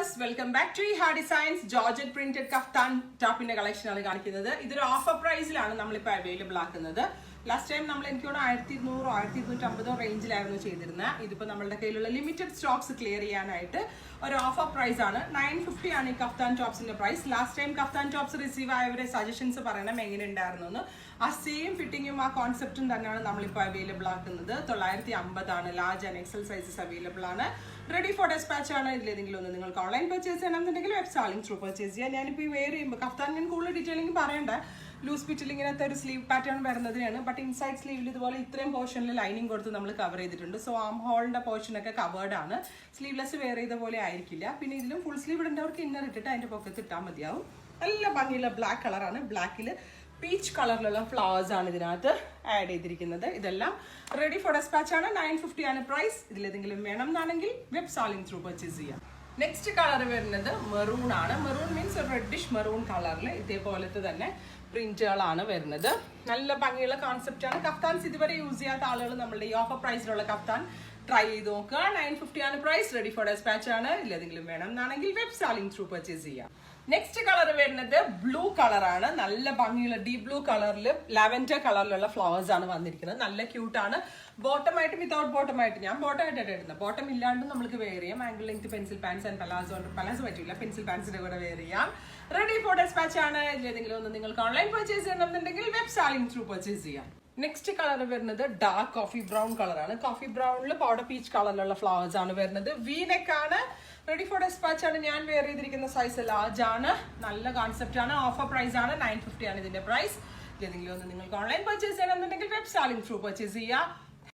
viewers, welcome back to Iha Designs. Georgette printed kaftan top in collection ആണ് കാണിക്കുന്നത്. ഇതൊരു offer പ്രൈസിലാണ് നമ്മൾ ഇപ്പോൾ അവൈലബിൾ ആക്കുന്നത്. ലാസ്റ്റ് ടൈം നമ്മൾ എനിക്ക് 1200 1250 റേഞ്ചിലായിരുന്നു ചെയ്തിരുന്നത്. ഇതിപ്പോൾ നമ്മളുടെ കയ്യിലുള്ള ലിമിറ്റഡ് സ്റ്റോക്സ് ക്ലിയർ ചെയ്യാനായിട്ട് ഒരു ഓഫർ പ്രൈസ് ആണ്. 950 ആണ് ഈ കഫ്താൻ ടോപ്സിന്റെ price. Last time kaftan tops receive ആയവരെ സജഷൻസ് പറയണം എങ്ങനെ ഉണ്ടായിരുന്നു. ആ സെയിം ഫിറ്റിങ്ങും ആ കോൺസെപ്റ്റും തന്നെയാണ് നമ്മളിപ്പോൾ അവൈലബിൾ ആക്കുന്നത്. 950 ആണ്. Large and XL sizes available ആണ്. റെഡി ഫോർ ഡെസ്പാച്ച് ആണ്. ഇതിലേതെങ്കിലും ഒന്ന് നിങ്ങൾക്ക് ഓൺലൈൻ പർച്ചേസ് ചെയ്യണമെന്നുണ്ടെങ്കിൽ വെബ് സാലിംഗ് ത്രൂ പർച്ചേസ് ചെയ്യാം. ഞാനിപ്പോൾ ഈ വെയർ ചെയ്യുമ്പോൾ കഫ്താൻ ഞാൻ കൂടുതൽ ഡീറ്റെയിലിംഗ് പറയണ്ട. ലൂസ് ഫിറ്റിൽ ഇങ്ങനത്തെ ഒരു സ്ലീവ് പാറ്റേൺ വരുന്നതിനാണ്. ബട്ട് ഇൻസൈഡ് സ്ലീവിൽ ഇതുപോലെ ഇത്രയും പോർഷനിൽ ലൈനിങ് കൊടുത്ത് നമ്മൾ കവർ ചെയ്തിട്ടുണ്ട്. സോ ആം ഹോളിന്റെ പോർഷനൊക്കെ കവേർഡ് ആണ്. സ്ലീവ്ലെസ് വെയർ ചെയ്ത പോലെ ആയിരിക്കില്ല. പിന്നെ ഇതിലും ഫുൾ സ്ലീവ് ഇടേണ്ടവർക്ക് ഇന്നർ ഇട്ടിട്ട് അതിന്റെ പൊക്കത്ത് ഇട്ടാൽ മതിയാവും. നല്ല ഭംഗിയുള്ള ബ്ലാക്ക് കളറാണ്. ബ്ലാക്കിൽ പീച്ച് കളറിലുള്ള ഫ്ലവേഴ്സ് ആണ് ഇതിനകത്ത് ആഡ് ചെയ്തിരിക്കുന്നത്. ഇതെല്ലാം റെഡി ഫോർ ഡെസ്പാച്ച് ആണ്. 950 ആണ് പ്രൈസ്. ഇതിലേതെങ്കിലും വേണം എന്നാണെങ്കിൽ വെബ് സാലിംഗ് ത്രൂ പർച്ചേസ് ചെയ്യാം. നെക്സ്റ്റ് കളർ വരുന്നത് മെറൂൺ ആണ്. മെറൂൺ മീൻസ് ഒരു റെഡിഷ് മെറൂൺ കളറിൽ ഇതേപോലത്തെ തന്നെ പ്രിന്റുകളാണ് വരുന്നത്. നല്ല ഭംഗിയുള്ള കോൺസെപ്റ്റ് ആണ്. കഫ്താൻസ് ഇതുവരെ യൂസ് ചെയ്യാത്ത ആളുകൾ നമ്മളുടെ ഈ ഓഫർ പ്രൈസിലുള്ള കഫ്താൻ ട്രൈ ചെയ്ത് നോക്കുക. 950 ആണ് പ്രൈസ്. റെഡി ഫോർ ഡെസ്പാച്ച് ആണ്. ഇല്ലെങ്കിലും വേണം എന്നാണെങ്കിൽ വെബ് സാലിംഗ് ത്രൂ പർച്ചേസ് ചെയ്യാം. നെക്സ്റ്റ് കളർ വരുന്നത് ബ്ലൂ കളറാണ്. നല്ല ഭംഗിയുള്ള ഡീപ് ബ്ലൂ കളറിൽ ലാവൻഡർ കളറിലുള്ള ഫ്ലവേഴ്സ് ആണ് വന്നിരിക്കുന്നത്. നല്ല ക്യൂട്ടാണ്. ബോട്ടമായിട്ട് വിതൗട്ട് ബോട്ടമായിട്ട് ഞാൻ ബോട്ടമായിട്ടാണ് ഇടുന്നത്. ബോട്ടം ഇല്ലാണ്ടും നമുക്ക് വെയർ ചെയ്യാം. Ankle length pencil pants and palazzo പറ്റില്ല. പെൻസിൽ പാൻസിന്റെ കൂടെ വെയർ ചെയ്യാം. റെഡി ഫോർ ഡെസ്പാച്ച് ആണ്. ഇതിലേതെങ്കിലും ഒന്ന് നിങ്ങൾക്ക് ഓൺലൈൻ പർച്ചേസ് ചെയ്യണമെന്നുണ്ടെങ്കിൽ വെബ് സാലിംഗ് ത്രൂ പർച്ചേസ് ചെയ്യാം. നെക്സ്റ്റ് കളർ വരുന്നത് ഡാർക്ക് കോഫി ബ്രൗൺ കളറാണ്. കോഫി ബ്രൗണിൽ പൗഡർ പീച്ച് കളറിലുള്ള ഫ്ലവേഴ്സ് ആണ് വരുന്നത്. വി നെക്ക് ആണ്. റെഡി ഫോർ ഡെസ്പാച്ച് ആണ്. ഞാൻ വെയർ ചെയ്തിരിക്കുന്ന സൈസ് ലാർജ് ആണ്. നല്ല കോൺസെപ്റ്റ് ആണ്. ഓഫർ പ്രൈസ് ആണ്. 950 ആണ് ഇതിന്റെ പ്രൈസ്. ഏതെങ്കിലും ഒന്ന് നിങ്ങൾക്ക് ഓൺലൈൻ പർച്ചേസ് ചെയ്യണമെന്നുണ്ടെങ്കിൽ വെബ് സാലിംഗ് ത്രൂ പർച്ചേസ് ചെയ്യാം.